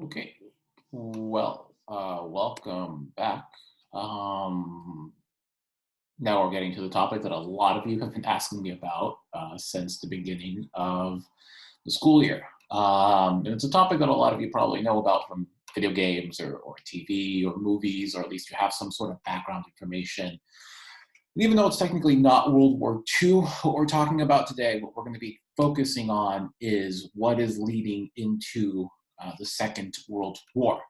Okay, well, welcome back. Um, Now we're getting to the topic that a lot of you have been asking me about since the beginning of the school year. And it's a topic that a lot of you probably know about from video games or TV or movies, or at least you have some sort of background information. And even though it's technically not World War II, what we're talking about today, what we're going to be focusing on is what is leading into the Second World War.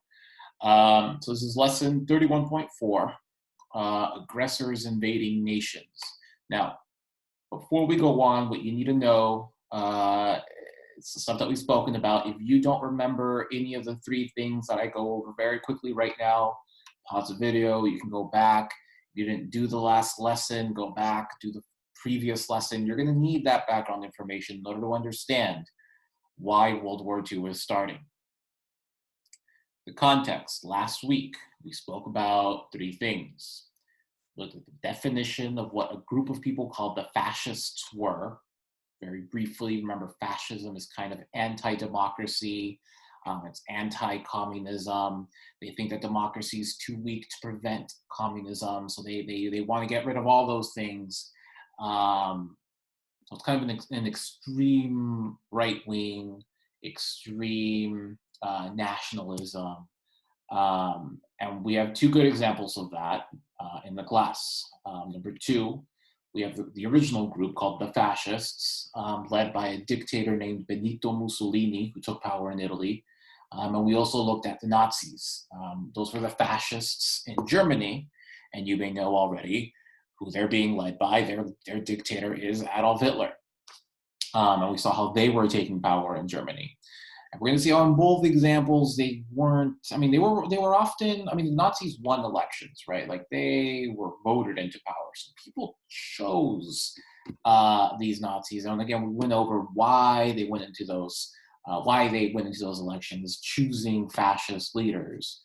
So this is lesson 31.4, aggressors invading nations. Now, before we go on, what you need to know, it's the stuff that we've spoken about. If you don't remember any of the three things that I go over very quickly right now, pause the video, you can go back. If you didn't do the last lesson, go back, do the previous lesson. You're going to need that background information in order to understand why World War II is starting. The context. Last week, we spoke about three things. Looked at the definition of what a group of people called the fascists were. Very briefly, remember, fascism is kind of anti-democracy. It's anti-communism. They think that democracy is too weak to prevent communism, so they want to get rid of all those things. So it's kind of an extreme right-wing, extreme nationalism. And we have two good examples of that in the class. Number two, we have the original group called the Fascists, led by a dictator named Benito Mussolini, who took power in Italy. And we also looked at the Nazis. Those were the fascists in Germany, and you may know already who they're being led by. Their dictator is Adolf Hitler. And we saw how they were taking power in Germany. And we're going to see how in both examples they weren't. I mean, they were often. I mean, the Nazis won elections, right? Like they were voted into power, so people chose these Nazis. And again, we went over why they went into those elections, choosing fascist leaders.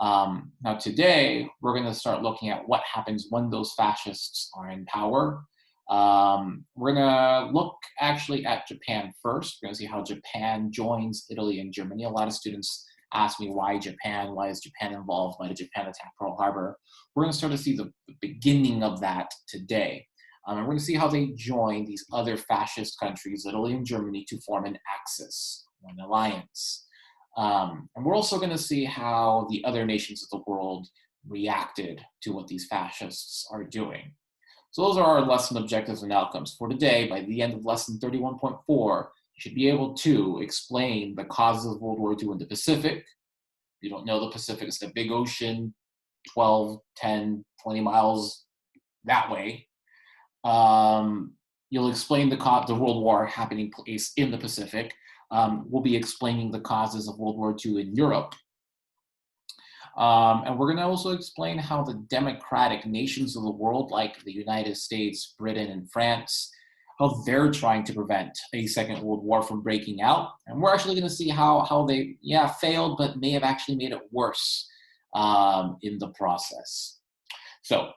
Now today we're going to start looking at what happens when those fascists are in power. We're going to look actually at Japan first. We're going to see how Japan joins Italy and Germany. A lot of students ask me why Japan, why is Japan involved, why did Japan attack Pearl Harbor? We're going to start to see the beginning of that today. And we're going to see how they join these other fascist countries, Italy and Germany, to form an axis, an alliance. And we're also going to see how the other nations of the world reacted to what these fascists are doing. So those are our lesson objectives and outcomes for today. By the end of lesson 31.4, you should be able to explain the causes of World War II in the Pacific. If you don't know, the Pacific is the big ocean, 12, 10, 20 miles that way. You'll explain the World War happening place in the Pacific. We'll be explaining the causes of World War II in Europe. And we're going to also explain how the democratic nations of the world, like the United States, Britain, and France, how they're trying to prevent a Second World War from breaking out. And we're actually going to see how they, failed, but may have actually made it worse in the process. So,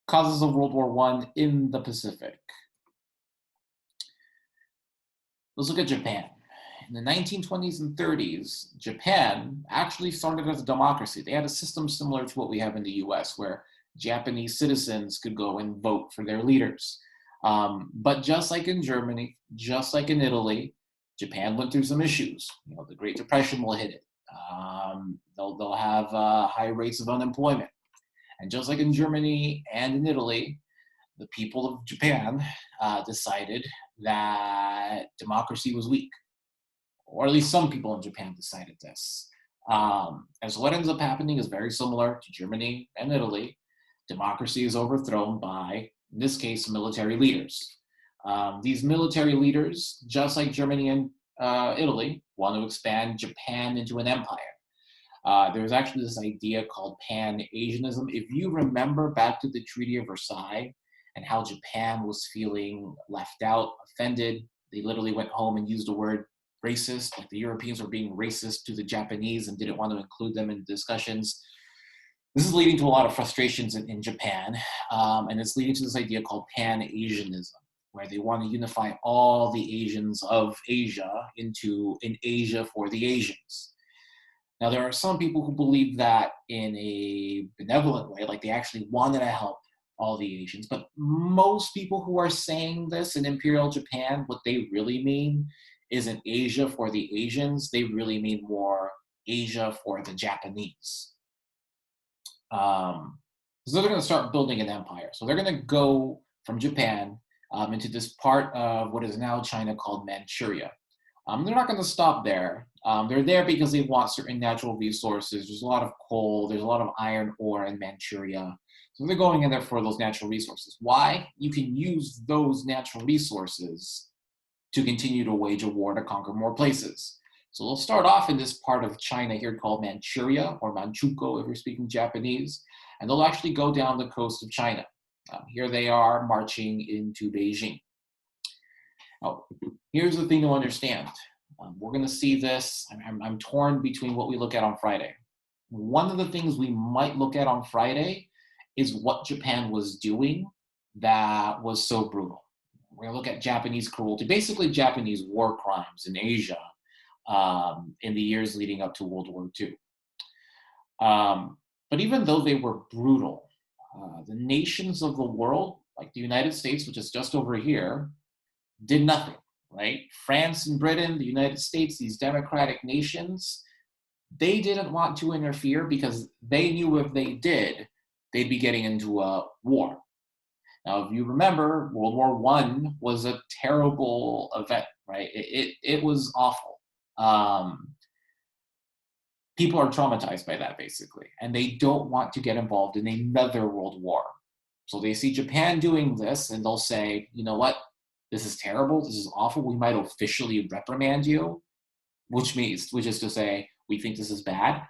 causes of World War I in the Pacific. Let's look at Japan. In the 1920s and 30s, Japan actually started as a democracy. They had a system similar to what we have in the US, where Japanese citizens could go and vote for their leaders. But just like in Germany, just like in Italy, Japan went through some issues. You know, the Great Depression will hit it. They'll have high rates of unemployment. And just like in Germany and in Italy, the people of Japan decided that democracy was weak, or at least some people in Japan decided this. And so what ends up happening is very similar to Germany and Italy. Democracy is overthrown by, in this case, military leaders. These military leaders, just like Germany and Italy, want to expand Japan into an empire. There was actually this idea called Pan-Asianism. If you remember back to the Treaty of Versailles and how Japan was feeling left out, offended, they literally went home and used the word racist, like the Europeans were being racist to the Japanese and didn't want to include them in discussions. This is leading to a lot of frustrations in Japan, and it's leading to this idea called Pan-Asianism, where they want to unify all the Asians of Asia into an Asia for the Asians. Now, there are some people who believe that in a benevolent way, like they actually wanted to help all the Asians. But most people who are saying this in Imperial Japan, what they really mean isn't Asia for the Asians. They really mean more Asia for the Japanese. So they're going to start building an empire. So they're going to go from Japan into this part of what is now China called Manchuria. They're not going to stop there. They're there because they want certain natural resources. There's a lot of coal. There's a lot of iron ore in Manchuria. So they're going in there for those natural resources. Why? You can use those natural resources to continue to wage a war to conquer more places. So they'll start off in this part of China here called Manchuria, or Manchukuo if you're speaking Japanese, and they'll actually go down the coast of China. Here they are marching into Beijing. Now, here's the thing to understand. We're going to see this. I'm torn between what we look at on Friday. One of the things we might look at on Friday is what Japan was doing that was so brutal. We're going to look at Japanese cruelty, basically Japanese war crimes in Asia in the years leading up to World War II. But even though they were brutal, the nations of the world, like the United States, which is just over here, did nothing, right? France and Britain, the United States, these democratic nations, they didn't want to interfere because they knew if they did, they'd be getting into a war. Now, if you remember, World War I was a terrible event, right? It was awful. People are traumatized by that, basically, and they don't want to get involved in another world war. So they see Japan doing this, and they'll say, you know what? This is terrible. This is awful. We might officially reprimand you, which is to say, we think this is bad,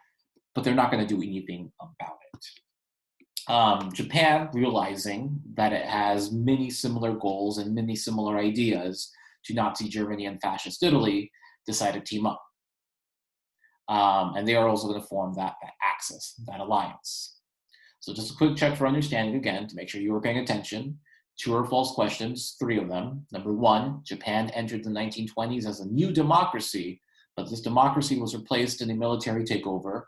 but they're not going to do anything about it. Japan, realizing that it has many similar goals and many similar ideas to Nazi Germany and fascist Italy, decided to team up. And they are also going to form that axis, that alliance. So just a quick check for understanding again, to make sure you were paying attention. True or false questions, 3 of them. Number 1, Japan entered the 1920s as a new democracy, but this democracy was replaced in a military takeover.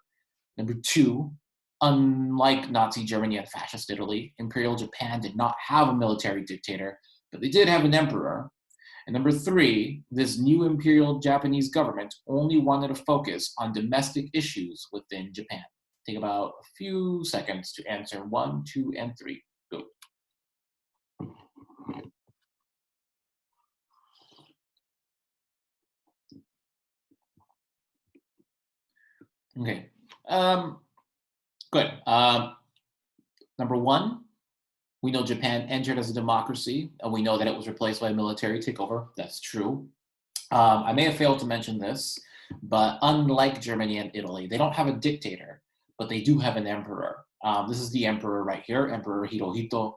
Number 2, unlike Nazi Germany and fascist Italy, Imperial Japan did not have a military dictator, but they did have an emperor. And number 3, this new Imperial Japanese government only wanted to focus on domestic issues within Japan. Take about a few seconds to answer 1, 2, and 3. Go. Okay. Good. Number 1, we know Japan entered as a democracy, and we know that it was replaced by a military takeover. That's true. I may have failed to mention this, but unlike Germany and Italy, they don't have a dictator, but they do have an emperor. This is the emperor right here, Emperor Hirohito.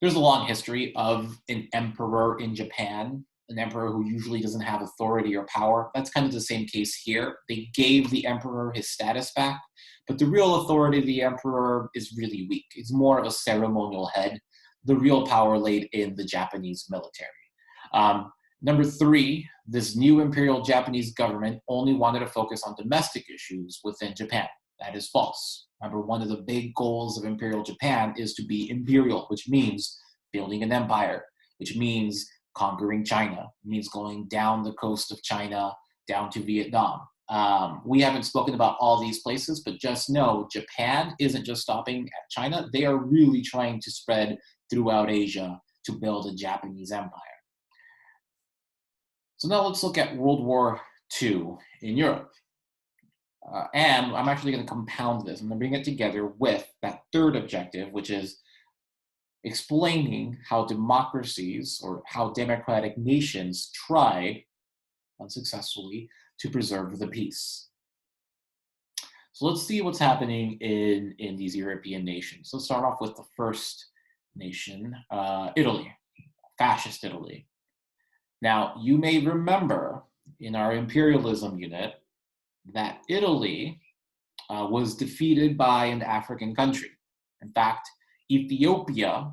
There's a long history of an emperor in Japan, an emperor who usually doesn't have authority or power. That's kind of the same case here. They gave the emperor his status back, but the real authority of the emperor is really weak. It's more of a ceremonial head. The real power laid in the Japanese military. Number 3, this new Imperial Japanese government only wanted to focus on domestic issues within Japan. That is false. Remember, one of the big goals of Imperial Japan is to be imperial, which means building an empire, which means conquering China. It means going down the coast of China, down to Vietnam. We haven't spoken about all these places, but just know Japan isn't just stopping at China. They are really trying to spread throughout Asia to build a Japanese empire. So now let's look at World War II in Europe. And I'm actually going to compound this. I'm going to bring it together with that third objective, which is explaining how democracies or how democratic nations tried unsuccessfully to preserve the peace. So let's see what's happening in these European nations. Let's start off with the first nation, Italy, fascist Italy. Now, you may remember in our imperialism unit that Italy was defeated by an African country. In fact, Ethiopia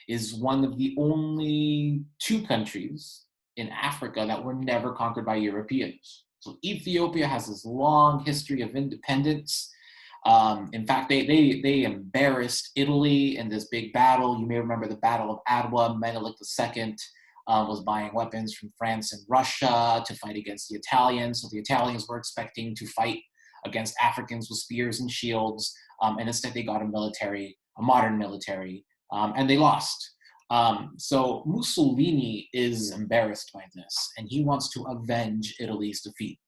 is one of the only 2 countries in Africa that were never conquered by Europeans. So Ethiopia has this long history of independence. In fact, they embarrassed Italy in this big battle. You may remember the Battle of Adwa. Menelik II was buying weapons from France and Russia to fight against the Italians. So the Italians were expecting to fight against Africans with spears and shields, and instead they got a modern military, and they lost. So Mussolini is embarrassed by this, and he wants to avenge Italy's defeat.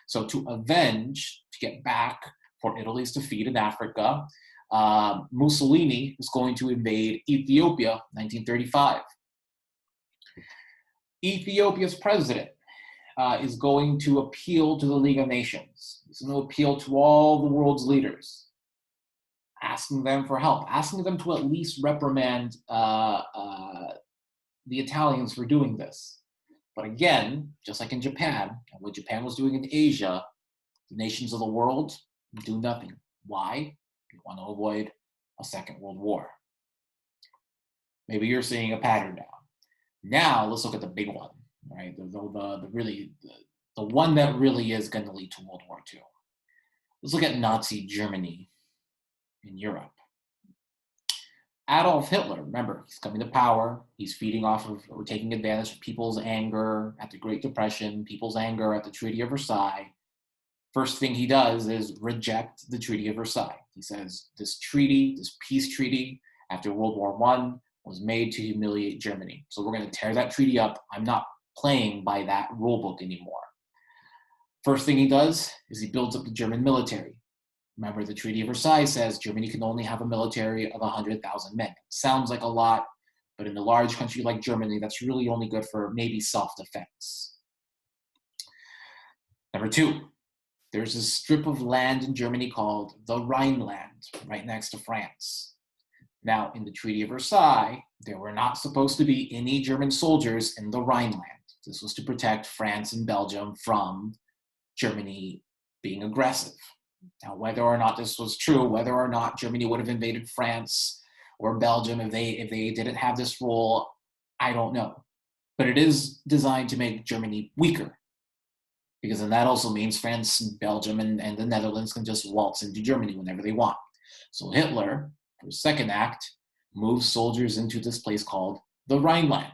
So to get back for Italy's defeat in Africa, Mussolini is going to invade Ethiopia, 1935. Ethiopia's president is going to appeal to the League of Nations. He's going to appeal to all the world's leaders, asking them for help, asking them to at least reprimand the Italians for doing this. But again, just like in Japan, and what Japan was doing in Asia, the nations of the world do nothing. Why? You want to avoid a second world war. Maybe you're seeing a pattern now. Now let's look at the big one, right? The one that really is going to lead to World War II. Let's look at Nazi Germany in Europe. Adolf Hitler, remember, he's coming to power. He's feeding off of, or taking advantage of people's anger at the Great Depression, people's anger at the Treaty of Versailles. First thing he does is reject the Treaty of Versailles. He says this treaty, this peace treaty after World War I was made to humiliate Germany. So we're going to tear that treaty up. I'm not playing by that rule book anymore. First thing he does is he builds up the German military. Remember, the Treaty of Versailles says Germany can only have a military of 100,000 men. Sounds like a lot, but in a large country like Germany, that's really only good for maybe self-defense. Number two, there's a strip of land in Germany called the Rhineland, right next to France. Now, in the Treaty of Versailles, there were not supposed to be any German soldiers in the Rhineland. This was to protect France and Belgium from Germany being aggressive. Now, whether or not this was true, whether or not Germany would have invaded France or Belgium if they didn't have this rule, I don't know. But it is designed to make Germany weaker, because then that also means France, Belgium, and the Netherlands can just waltz into Germany whenever they want. So Hitler, for his second act, moves soldiers into this place called the Rhineland.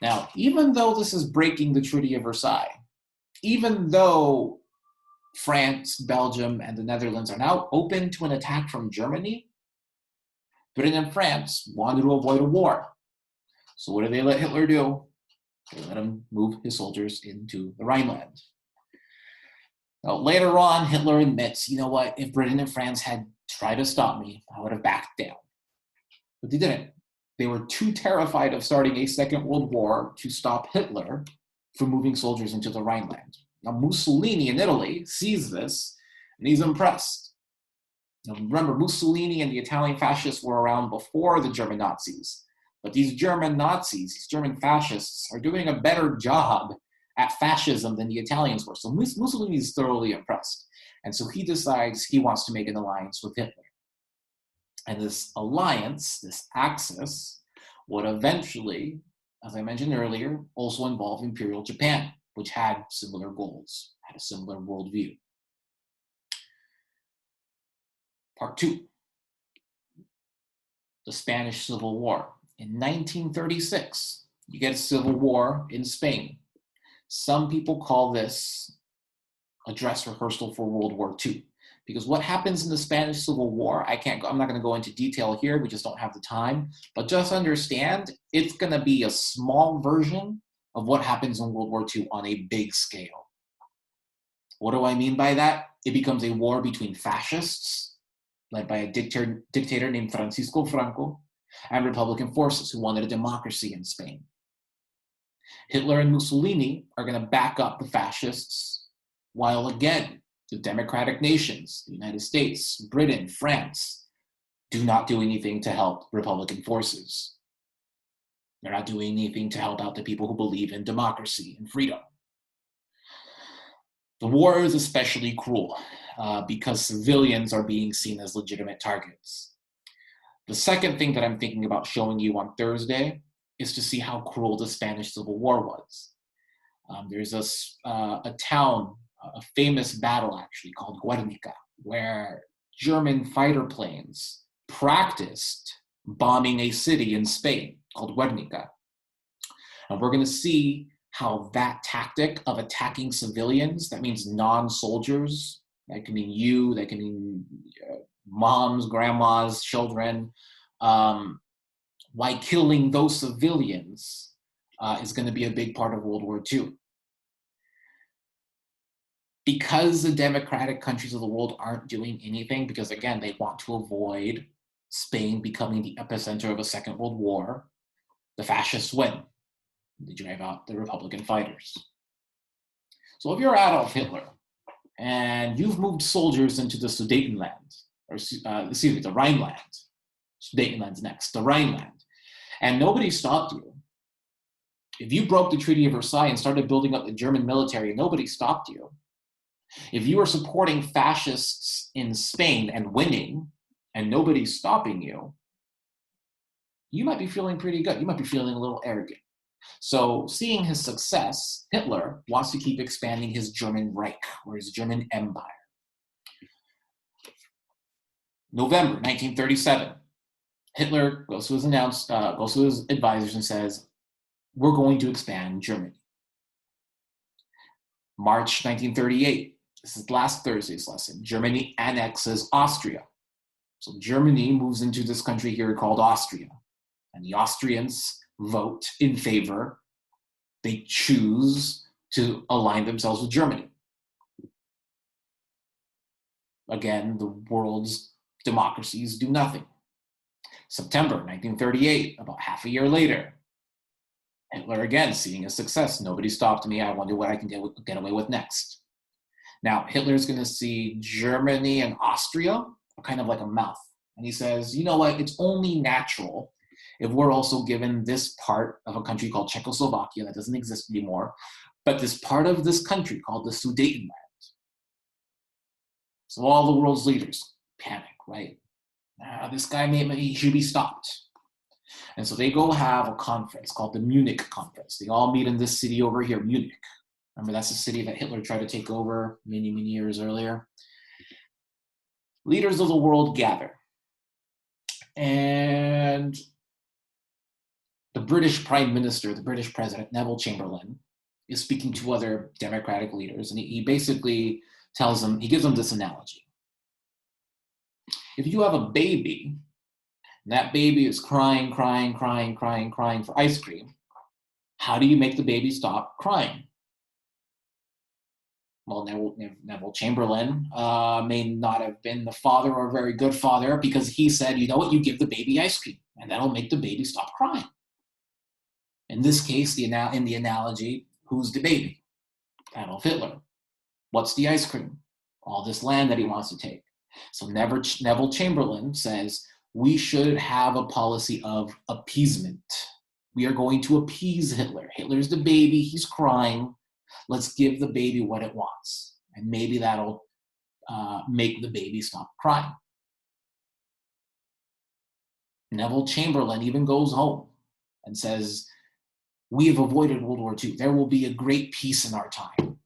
Now, even though this is breaking the Treaty of Versailles, even though France, Belgium, and the Netherlands are now open to an attack from Germany, Britain and France wanted to avoid a war. So what do they let Hitler do? They let him move his soldiers into the Rhineland. Now, later on, Hitler admits, you know what, if Britain and France had tried to stop me, I would have backed down. But they didn't. They were too terrified of starting a Second World War to stop Hitler from moving soldiers into the Rhineland. Now, Mussolini in Italy sees this, and he's impressed. Now, remember, Mussolini and the Italian fascists were around before the German Nazis. But these German Nazis, these German fascists, are doing a better job at fascism than the Italians were. So Mussolini is thoroughly impressed. And so he decides he wants to make an alliance with Hitler. And this alliance, this axis, would eventually, as I mentioned earlier, also involve Imperial Japan, which had similar goals, had a similar worldview. Part two, the Spanish Civil War. In 1936, you get a civil war in Spain. Some people call this a dress rehearsal for World War II. Because what happens in the Spanish Civil War, I'm not going to go into detail here, we just don't have the time, but just understand it's going to be a small version of what happens in World War II on a big scale. What do I mean by that? It becomes a war between fascists, led by a dictator named Francisco Franco, and Republican forces who wanted a democracy in Spain. Hitler and Mussolini are going to back up the fascists, while again, the democratic nations, the United States, Britain, France, do not do anything to help Republican forces. They're not doing anything to help out the people who believe in democracy and freedom. The war is especially cruel because civilians are being seen as legitimate targets. The second thing that I'm thinking about showing you on Thursday is to see how cruel the Spanish Civil War was. There's a town, a famous battle actually called Guernica, where German fighter planes practiced bombing a city in Spain called Guernica. And we're going to see how that tactic of attacking civilians, that means non-soldiers, that can mean you, that can mean moms, grandmas, children, why killing those civilians is going to be a big part of World War II. Because the democratic countries of the world aren't doing anything, because again, they want to avoid Spain becoming the epicenter of a second world war, the fascists win. They drive out the Republican fighters. So if you're Adolf Hitler and you've moved soldiers into the Sudetenland, or excuse me, the Rhineland, Sudetenland's next, the Rhineland, and nobody stopped you. If you broke the Treaty of Versailles and started building up the German military, nobody stopped you. If you are supporting fascists in Spain and winning, and nobody's stopping you, you might be feeling pretty good. You might be feeling a little arrogant. So seeing his success, Hitler wants to keep expanding his German Reich, or his German Empire. November 1937, Hitler goes to his advisors and says, we're going to expand Germany. March 1938, this is last Thursday's lesson, Germany annexes Austria. So Germany moves into this country here called Austria. And the Austrians vote in favor. They choose to align themselves with Germany. Again, the world's democracies do nothing. September 1938, about half a year later, Hitler again, seeing his success. Nobody stopped me. I wonder what I can get away with next. Now, Hitler's going to see Germany and Austria kind of like a mouth. And he says, you know what? It's only natural if we're also given this part of a country called Czechoslovakia that doesn't exist anymore, but this part of this country called the Sudetenland. So all the world's leaders panic, right? This guy, he should be stopped. And so they go have a conference called the Munich Conference. They all meet in this city over here, Munich. Remember, that's the city that Hitler tried to take over many, many years earlier. Leaders of the world gather. And the British Prime Minister, the British President, Neville Chamberlain, is speaking to other democratic leaders. And he basically tells them, he gives them this analogy. If you have a baby, and that baby is crying for ice cream, how do you make the baby stop crying? Well, Neville Chamberlain may not have been the father or a very good father, because he said, you know what, you give the baby ice cream, and that'll make the baby stop crying. In this case, in the analogy, who's the baby? Adolf Hitler. What's the ice cream? All this land that he wants to take. So Neville Chamberlain says, we should have a policy of appeasement. We are going to appease Hitler. Hitler's the baby, he's crying. Let's give the baby what it wants. And maybe that'll make the baby stop crying. Neville Chamberlain even goes home and says, we have avoided World War II. There will be a great peace in our time.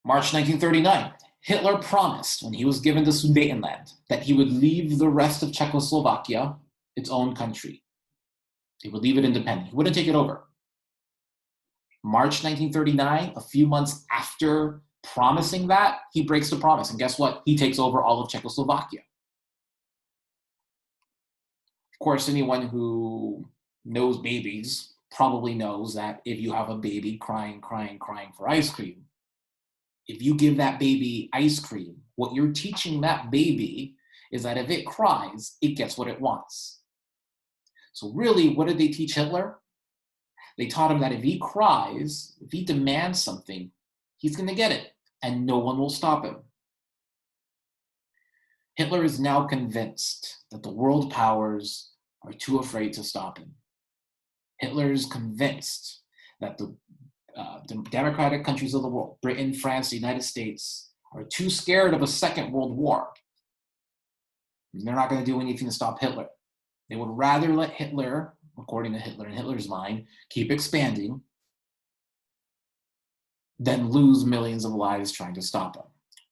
March 1939, Hitler promised, when he was given the Sudetenland, that he would leave the rest of Czechoslovakia its own country. He would leave it independent. He wouldn't take it over. March 1939, a few months after promising that, he breaks the promise. And guess what? He takes over all of Czechoslovakia. Of course, anyone who knows babies probably knows that if you have a baby crying for ice cream, if you give that baby ice cream, what you're teaching that baby is that if it cries, it gets what it wants. So really, what did they teach Hitler? They taught him that if he cries, if he demands something, he's going to get it, and no one will stop him. Hitler is now convinced that the world powers are too afraid to stop him. Hitler is convinced that the democratic countries of the world, Britain, France, the United States, are too scared of a second world war. They're not going to do anything to stop Hitler. They would rather let Hitler according to Hitler and Hitler's mind, keep expanding, than lose millions of lives trying to stop him.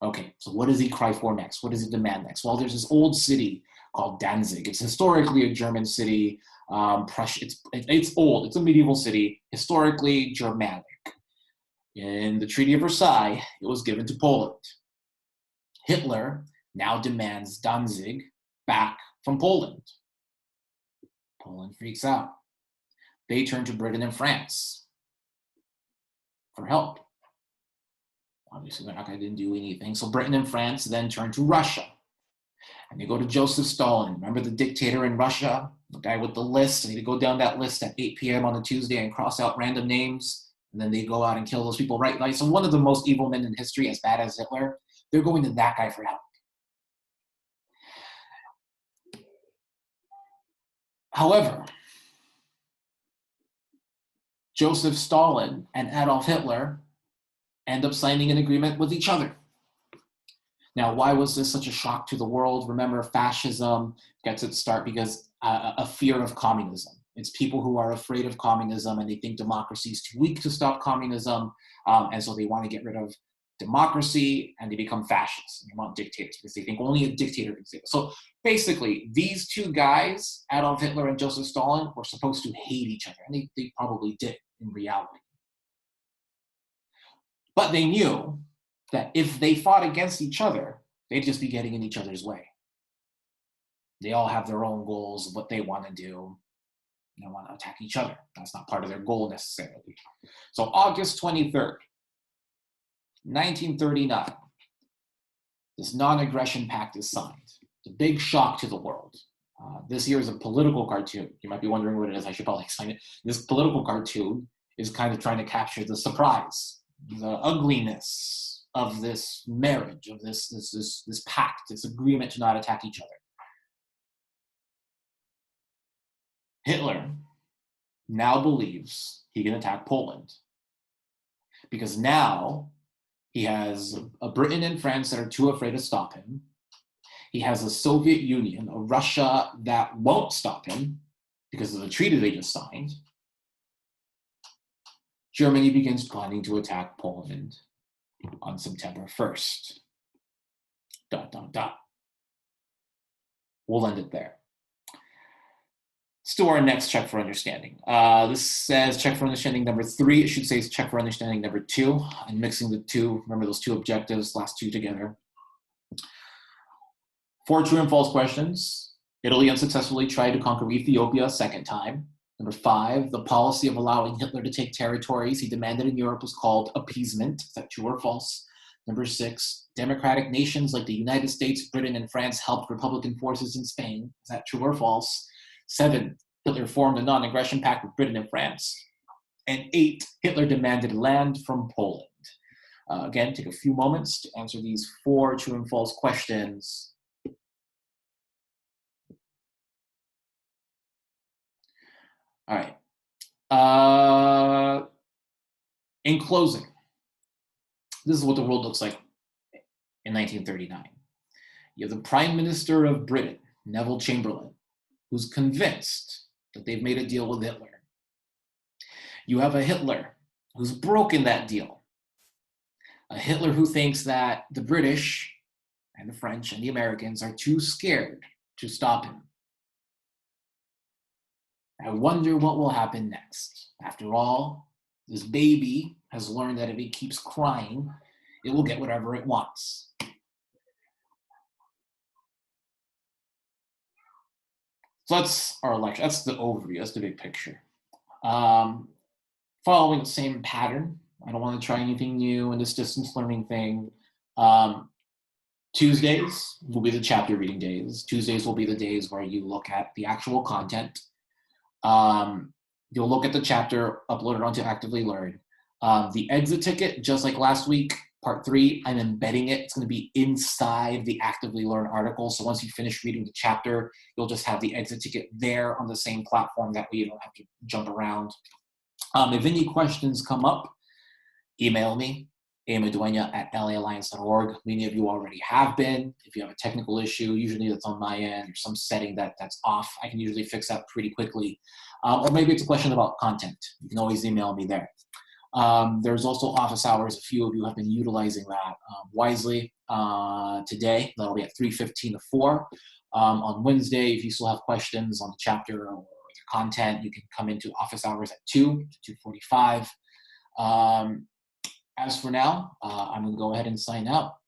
Okay, so what does he cry for next? What does he demand next? Well, there's this old city called Danzig. It's historically a German city. Prussia, it's old. It's a medieval city, historically Germanic. In the Treaty of Versailles, it was given to Poland. Hitler now demands Danzig back from Poland. Poland freaks out. They turn to Britain and France for help. Obviously, they're not going to do anything. So Britain and France then turn to Russia. And they go to Joseph Stalin. Remember the dictator in Russia? The guy with the list. And they go down that list at 8 p.m. on a Tuesday and cross out random names. And then they go out and kill those people, right? Like, so one of the most evil men in history, as bad as Hitler, they're going to that guy for help. However, Joseph Stalin and Adolf Hitler end up signing an agreement with each other. Now, why was this such a shock to the world? Remember, fascism gets its start because a fear of communism. It's people who are afraid of communism and they think democracy is too weak to stop communism. And so they want to get rid of democracy and they become fascists. And they want dictators because they think only a dictator can save us. So basically, these two guys, Adolf Hitler and Joseph Stalin, were supposed to hate each other. And they probably did in reality. But they knew that if they fought against each other, they'd just be getting in each other's way. They all have their own goals, what they want to do. They want to attack each other. That's not part of their goal necessarily. So August 23rd, 1939, this non-aggression pact is signed. It's a big shock to the world. This here is a political cartoon. You might be wondering what it is. I should probably explain it. This political cartoon is kind of trying to capture the surprise, the ugliness of this marriage, of this pact, this agreement to not attack each other. Hitler now believes he can attack Poland because now he has a Britain and France that are too afraid to stop him. He has a Soviet Union, a Russia that won't stop him because of the treaty they just signed. Germany begins planning to attack Poland on September 1st. ... We'll end it there. Let's do our next check for understanding. This says check for understanding number 3. It should say check for understanding number 2. I'm mixing the two. Remember those two objectives, last two together. 4 true and false questions. Italy unsuccessfully tried to conquer Ethiopia a second time. Number 5, the policy of allowing Hitler to take territories he demanded in Europe was called appeasement. Is that true or false? Number 6, democratic nations like the United States, Britain, and France helped Republican forces in Spain. Is that true or false? 7, Hitler formed a non-aggression pact with Britain and France. And 8, Hitler demanded land from Poland. Again, take a few moments to answer these 4 true and false questions. All right. In closing, this is what the world looks like in 1939. You have the Prime Minister of Britain, Neville Chamberlain, who's convinced that they've made a deal with Hitler. You have a Hitler who's broken that deal. A Hitler who thinks that the British and the French and the Americans are too scared to stop him. I wonder what will happen next. After all, this baby has learned that if it keeps crying, it will get whatever it wants. So that's our lecture. That's the overview. That's the big picture. Following the same pattern. I don't want to try anything new in this distance learning thing. Tuesdays will be the chapter reading days. Tuesdays will be the days where you look at the actual content. You'll look at the chapter uploaded onto Actively Learn. The exit ticket, just like last week, part 3, I'm embedding it. It's going to be inside the Actively Learn article. So once you finish reading the chapter, you'll just have the exit ticket there on the same platform. That way you don't have to jump around. If any questions come up, email me. amaduena@lalliance.org. Many of you already have been. If you have a technical issue, usually that's on my end or some setting that's off, I can usually fix that pretty quickly. Or maybe it's a question about content. You can always email me there. There's also office hours. A few of you have been utilizing that wisely. Today, that'll be at 3:15 to 4. On Wednesday, if you still have questions on the chapter or the content, you can come into office hours at 2 to 2:45. As for now, I'm going to go ahead and sign out.